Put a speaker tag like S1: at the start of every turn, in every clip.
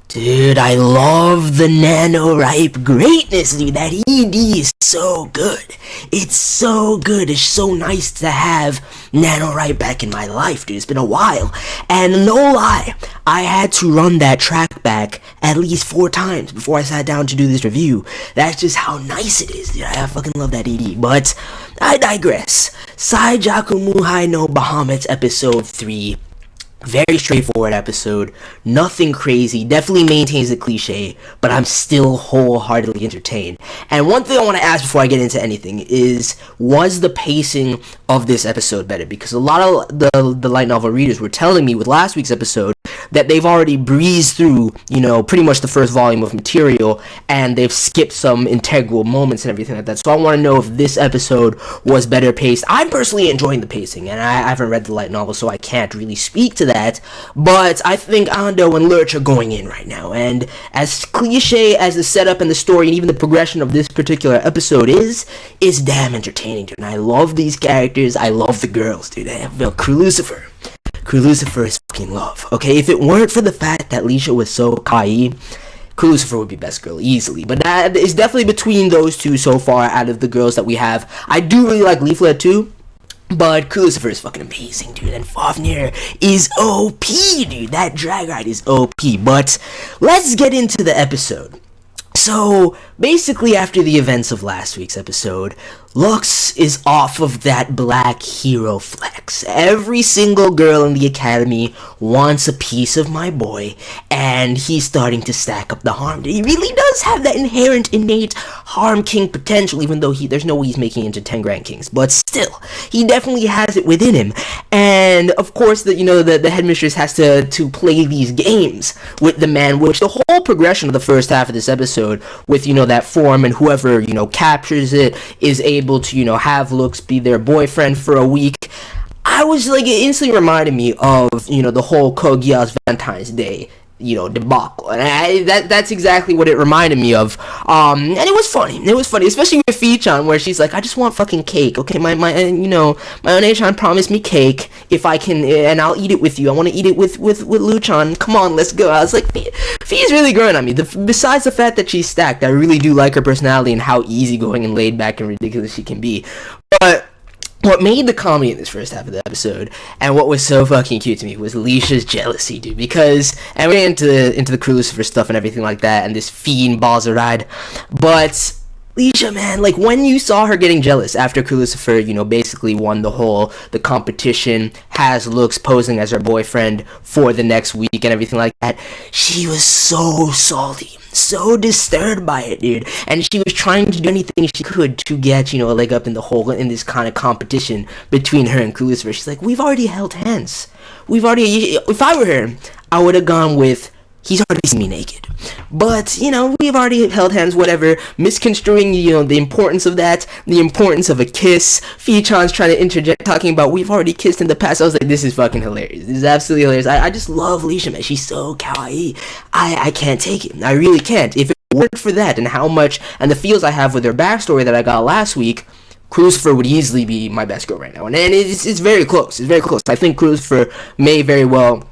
S1: Dude, I love the nano.RIPE greatness, dude. That ED is so good. It's so good. It's so nice to have nano.RIPE back in my life, dude. It's been a while. And no lie, I had to run that track back at least 4 times before I sat down to do this review. That's just how nice it is, dude. I fucking love that ED. But I digress. Saijaku Muhai no Bahamut episode 3. Very straightforward episode, nothing crazy, definitely maintains the cliche, but I'm still wholeheartedly entertained. And one thing I want to ask before I get into anything is, was the pacing of this episode better? Because a lot of the light novel readers were telling me with last week's episode that they've already breezed through, pretty much the first volume of material, and they've skipped some integral moments and everything like that. So I want to know if this episode was better paced. I'm personally enjoying the pacing, and I haven't read the light novel, so I can't really speak to that, but I think Ando and Lerche are going in right now, and as cliche as the setup and the story and even the progression of this particular episode is damn entertaining, dude. And I love these characters, I love the girls, dude. KURLCIFER is fucking love, okay? If it weren't for the fact that Lisha was so kawaii, KURLCIFER would be best girl easily, but that is definitely between those two so far out of the girls that we have. I do really like Leaflet too, but KURLCIFER is fucking amazing, dude, and Fafnir is OP, dude. That drag ride is OP, but let's get into the episode. So, basically after the events of last week's episode, Lux is off of that black hero flex. Every single girl in the academy wants a piece of my boy, and he's starting to stack up the harm. He really does have that inherent, innate harm king potential, even though there's no way he's making it into 10 Grand Kings. But still, he definitely has it within him. And of course, the headmistress has to play these games with the man, which the whole progression of the first half of this episode, with that form, and whoever captures it is able to have Lux be their boyfriend for a week. I was like, it instantly reminded me of the whole Kogia's Valentine's Day debacle, and that's exactly what it reminded me of. And it was funny, especially with FIEND, where she's like, I just want fucking cake, okay? My One-chan promised me cake if I can, and I'll eat it with you. I want to eat it with Luchan. Come on, let's go. I was like, Fi's really growing on me. Besides the fact that she's stacked, I really do like her personality and how easygoing and laid back and ridiculous she can be. But what made the comedy in this first half of the episode, and what was so fucking cute to me, was LISHA'S jealousy, dude. Because, and we're into the KURLCIFER stuff and everything like that, and this FIEND BALZERIDE, but Lisha, man, like, when you saw her getting jealous after KURLCIFER, basically won the competition, has Lux posing as her boyfriend for the next week and everything like that, she was so salty, so disturbed by it, dude, and she was trying to do anything she could to get, a leg up in this kind of competition between her and KURLCIFER. She's like, we've already held hands. If I were her, I would have gone with, he's already seen me naked. But, we've already held hands, whatever. Misconstruing, the importance of that, the importance of a kiss. FIEND's trying to interject, talking about, we've already kissed in the past. I was like, this is fucking hilarious. This is absolutely hilarious. I just love Lisha, man. She's so kawaii. I can't take it. I really can't. If it weren't for that, and how much, and the feels I have with her backstory that I got last week, KURLCIFER would easily be my best girl right now. And it's very close. It's very close. I think KURLCIFER may very well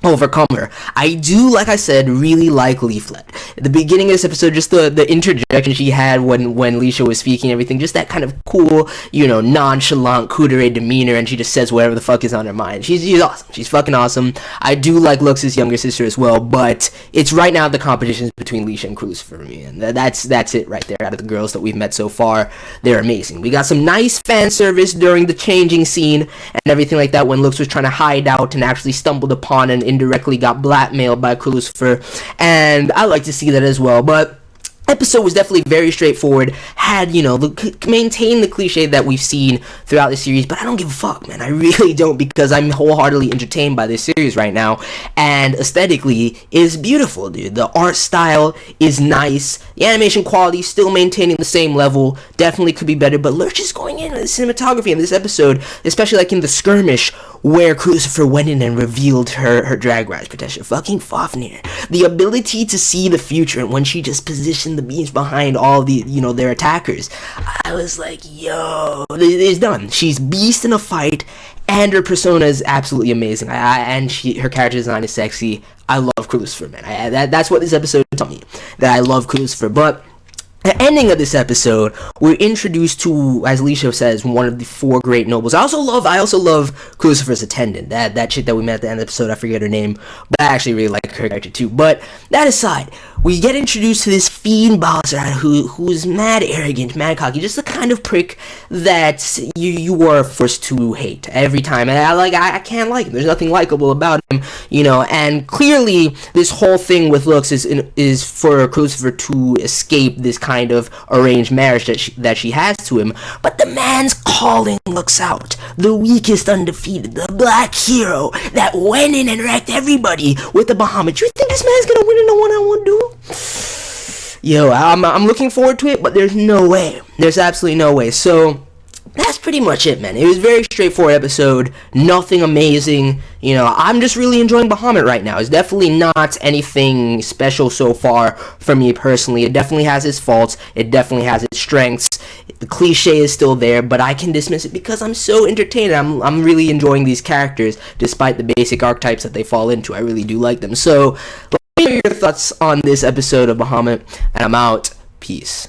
S1: overcome her. I do, like I said, really like Leaflet. At the beginning of this episode, just the interjection she had when Lisha was speaking, everything, just that kind of cool, nonchalant, kudere demeanor, and she just says whatever the fuck is on her mind. She's awesome. She's fucking awesome. I do like Lux's younger sister as well, but it's right now the competition between Lisha and KURLCIFER for me, and that's it right there. Out of the girls that we've met so far, they're amazing. We got some nice fan service during the changing scene and everything like that, when Lux was trying to hide out and actually stumbled upon and indirectly got blackmailed by KURLCIFER, and I like to see that as well. But episode was definitely very straightforward, had, maintained the cliche that we've seen throughout the series, but I don't give a fuck, man. I really don't, because I'm wholeheartedly entertained by this series right now, and aesthetically is beautiful, dude. The art style is nice, the animation quality still maintaining the same level, definitely could be better, but Lerche is going in the cinematography in this episode, especially like in the skirmish, where KURLCIFER went in and revealed her drag race potential. Fucking Fafnir. The ability to see the future, and when she just positioned the beams behind all the, their attackers, I was like, yo, it's done. She's beast in a fight, and her persona is absolutely amazing. Her character design is sexy. I love KURLCIFER, man. That's what this episode taught me, that I love KURLCIFER. But at the ending of this episode, we're introduced to, as Lisha says, one of the 4 great nobles. I also love KURLCIFER's attendant, that chick that we met at the end of the episode. I forget her name, but I actually really like her character too. But that aside, we get introduced to this fiend Balzeride who's mad arrogant, mad cocky, just the kind of prick that you were forced to hate every time. And I can't like him. There's nothing likable about him, you know. And clearly, this whole thing with Lux is for KURLCIFER to escape this kind of arranged marriage that she has to him. But the man's calling Lux out, the weakest undefeated, the black hero that went in and wrecked everybody with the Bahamut. You think this man's gonna win in a one-on-one duel? Yo, I'm looking forward to it, but there's no way. There's absolutely no way. So that's pretty much it, man. It was a very straightforward episode. Nothing amazing. You know, I'm just really enjoying Bahamut right now. It's definitely not anything special so far for me personally. It definitely has its faults. It definitely has its strengths. The cliche is still there, but I can dismiss it because I'm so entertained. I'm really enjoying these characters, despite the basic archetypes that they fall into. I really do like them. So, let me know your thoughts on this episode of Bahamut, and I'm out. Peace.